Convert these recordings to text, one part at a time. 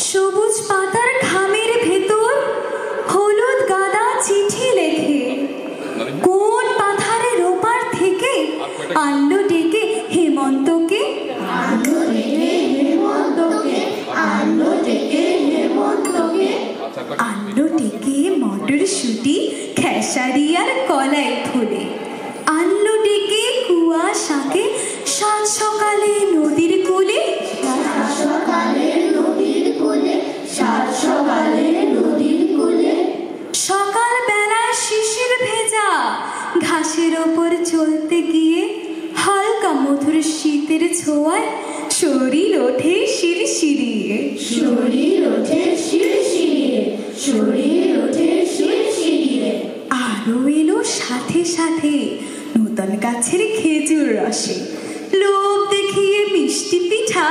সবুজ পাতার খামের ভেতর হলুদ গাদা চিঠি লেখে, কোন পাথারে রোপার থেকে আনলো ডেকে হেমন্তকে। আনলো ডেকে মটরশুঁটি, খেসারি আর কলাই ফুলে, আনলো ডেকে কুয়াশাকে সাত সকালে নদীর কোলে। সকাল বেলায় শিশির ভেজা ঘাসের ওপর চলতে গিয়ে হালকা মধুর শীতের ছোঁয়ায় শরীর ওঠে শিরশিরিয়ে। আরো এলো সাথে সাথে নতুন গাছের খেজুর রসে, লোভ দেখিয়ে মিষ্টি পিঠা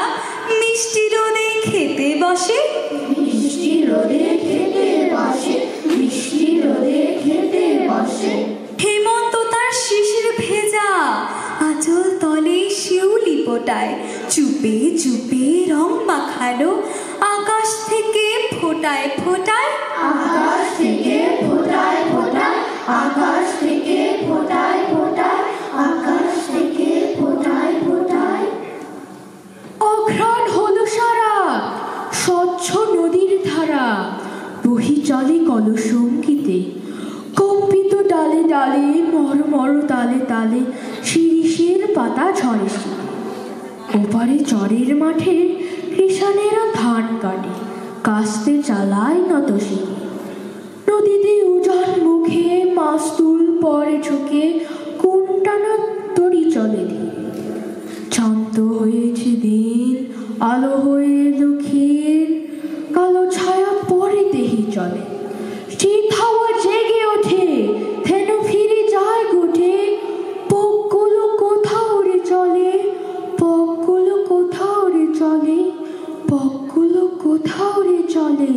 মিষ্টি রোদে খেতে বসে। হেমন্ত তার শিশির ভেজা আঁচল তলে শিউলি ফোটায়, চুপে চুপে রং মাখালো আকাশ থেকে ফোটায় ফোটায়। অঘ্রাণ হলো সারা স্বচ্ছ নদীর ধারা, বহি চলে কলসঙ্গীতে, কম্পিত ডালে ডালে মরমর তালে তালে শিরিষের পাতা ঝরে। ওপারে চরের মাঠে কৃষানেরা ধান কাটে, কাস্তে চালায় নত শিখে। নদীতে উজান মুখে মাস্তুল পরে ঝুঁকে কোনটানা তরি চলে দিয়ে। শান্ত হয়েছে দিন, আলো হয়ে দুঃখীর, কালো ছায়া পরে দেহি চলে। শীত হাওয়া জেগে ওঠে, ধেনু ফিরে যায় গোঠে, পকগুলো কোথাও রে চলে, পকগুলো কোথাও রে চলে, পকগুলো কোথাও রে চলে।